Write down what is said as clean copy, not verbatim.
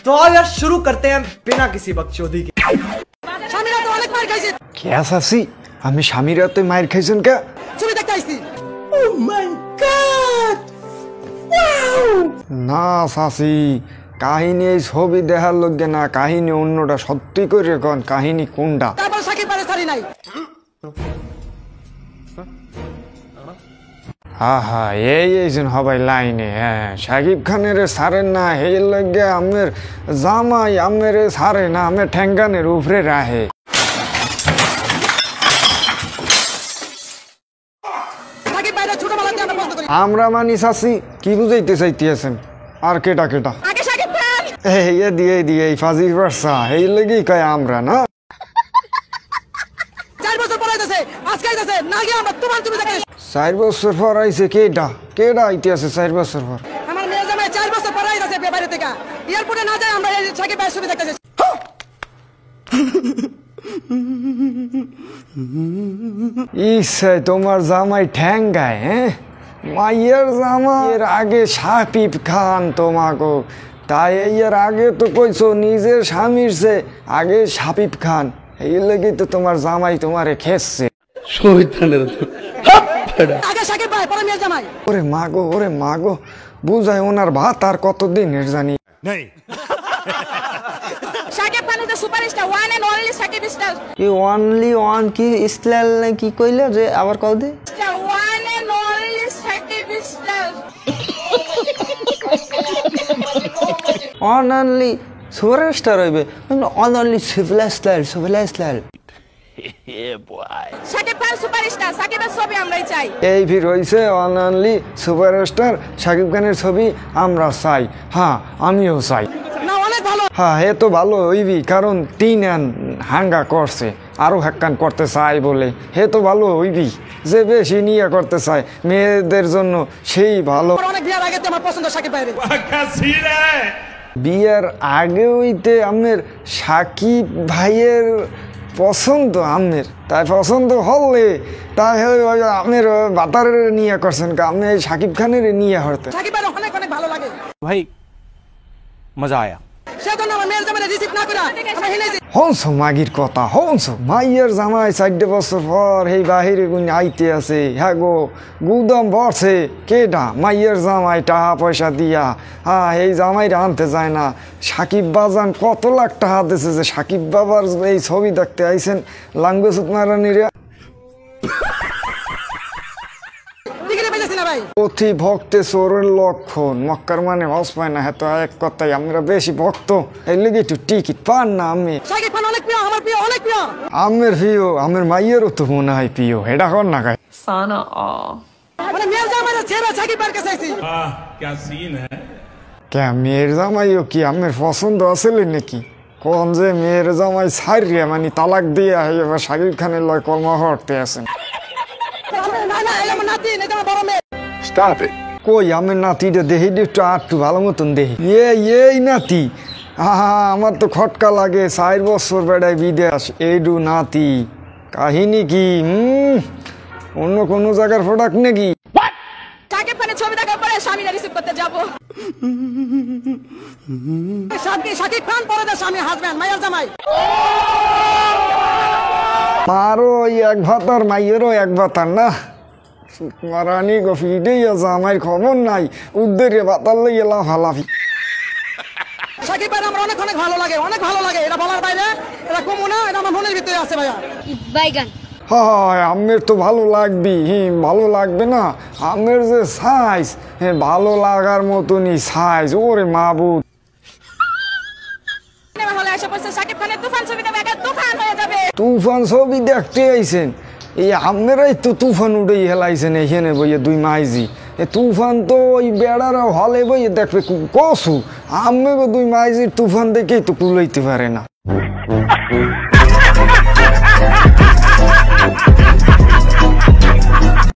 तो यार शुरू करते हैं बिना किसी बकचोदी के। क्या सासी আমি স্বামী রাতে মায়ের খাইছেন কে ছবি দেখতে আইছি। ও মাই গড ওয়াও না সাসি কাহিনী এই ছবি দেখার লগে না কাহিনী অন্যটা সত্যি করে কোন কাহিনী কোনটা তারপর সাকিব পারে সারি নাই আহা এইজন হবাই লাইনে হ্যাঁ সাকিব খানের সারেন না এই লগে আমের জামাই আমের সারে না আমে ঠ্যাঙ্গানের উপরে রাহে আমরা মানি সাসি কি বুঝাইতে চাইতেছেন আর কেটা কেটা আগে সাকিব খান এই দিয়ে এই ফাজি বর্ষা এই লাগি কয় আমরা না 4 বছর পর আইতাছে আজকে আইতাছে না গিয়ে আমরা তোমার তুমি দেখে 4 বছর পর আইছে কেডা আইতাছে 4 বছর পর আমার মেয়ে জামাই 4 বছর পর আইতাছে বাইরে থেকে এয়ারপোর্টে না যায় আমরা সাকিব ভাইয়ের ছবি দেখতে যাচ্ছি ইসে তোমার জামাই ঠ্যাঙ্গায় হ্যাঁ মাইয়ের জামাইয়ের আগে সাকিব খান তোমাকে তাই এর আগে তো কইছো নিজের স্বামীর সে আগে সাকিব খান এই লাগি তো তোমার জামাই তোমারে খেসছে আগে সাকিব ভাই পরে মেয়ে জামাই ওরে মাগো বুঝায় ওনার ভাত আর কতদিনের জানি नहीं Shakib Khan is the superstar one and only Shakib star কি অনলি ওয়ান কি স্টাইল না কি কইলা যে আবার কল দে one and only Shakib star only superstar হইবে only civilized Shakib Khan superstar সাকিবের ছবি আমরাই চাই এই ভিড় হইছে অনলি সুপারস্টার সাকিব খানের ছবি আমরা চাই হ্যাঁ আমিও চাই না অনেক ভালো হ্যাঁ হে তো ভালো হইবি কারণ 3 হাঙ্গা করছে আরো হাক্কান করতে চাই বলে হে তো ভালো হইবি যে বেশি নিয়ে করতে চায় মেয়েদের জন্য সেই ভালো অনেক বিয়ার আগে আমার পছন্দ সাকিব ভাইয়ের বিয়ার আগে হইতে আমের সাকিব ভাইয়ের পছন্দ আমের তাই পছন্দ হলে তাই আমের বাতারের নিয়ে করছেন আপনি সাকিব খানের নিয়ে হতে সাকিব ভাই অনেক অনেক ভালো লাগে भाई मजा आया সেজন্য আমার মেয়ের জামাই রিসিভ না করে আমরা হেলে হংস মাগির কথা হংস মাইয়ের জামাই 4 বছর পর এই বাহিরে গুণ আইতে আছে হ্যাঁ গো গুদম বসে কেডা মাইয়ের জামাই টাকা পয়সা দিয়া এই জামাইরা আনতে যায় না সাকিব বাজান কত লাখ টাকা দিয়েছে যে সাকিব বাবার এই ছবি দেখতে আইছেন লাঙ্গুয়েজ মারানিরা অতি ভক্তে চোরের লক্ষণ মক্কার মানে হস পায় না হ্যাঁ তো এক কথাই আমরা বেশি ভক্ত এই লেগে একটু টিকিট পান না আমি সাকিব খান অনেক প্রিয় আমার প্রিয় অনেক প্রিয় আমের প্রিয় আমের মাইয়েরও তো মনে হয় প্রিয় এটা কর না গায় সানা মানে মেয়ের জামাই ছেড়ে সাকিব ভাইয়ের কাছে আইছি क्या सीन है কে মেয়ের জামাইও কি আমের পছন্দ আসলে নাকি কোন যে মেয়ের জামাই ছাড়িয়া মানে তালাক দিয়ে এবার সাকিব খানের লয় কর্ম হরতে আছেন না না এটা আমার নাতি এটা আমার বড় মেয়ে स्टॉप इट কই আমের নাতিটা দেখি একটু আটটু ভালো মতন দেখি এই নাতি আমার তো খটকা লাগে 4 বছর বেড়ায় বিদেশ এইডু নাতি কাহিনী কি অন্য কোনো জায়গার প্রোডাক্ট নাকি সাকিব খানের ছবি দেখার পরে স্বামীরা রিসিভ করতে যাব সাকিব খান পরে দা স্বামী হাজবেন্ড মায়ের জামাই মারো ওই এক ভাতার মাইয়েরও এক ভাতার না মারানি গফিডে জামাইয়ের খবর নাই উদ্দের ভাতার লইয়া লাফালাফি সাকিব ভাই আমার অনেক অনেক ভালো লাগে এটা বলার বাইরে এটা কমু না এটা আমার মনের ভিতরে আছে ভাইয়া বাইগান হয় আমের তো ভালো লাগবি ভালো লাগবে না আমের যে সাইজ ভালো লাগার মতনই সাইজ ওরে মাবুদ হলে এসে পড়ছে সাকিব খানের তুফান ছবি দেবে একটা তুফান হয়ে যাবে তুফান ছবি দেখতে আইছেন এই আমেরাই তো তুফান উঠেই হেলাইছেন এখানে বইয়ে 2 মাইজি তুফান তো ওই বেড়ারা হলে বইয়ে দেখবে কসু আমেরও 2 মাইজির তুফান দেখেই তো কুলাইতে পারে না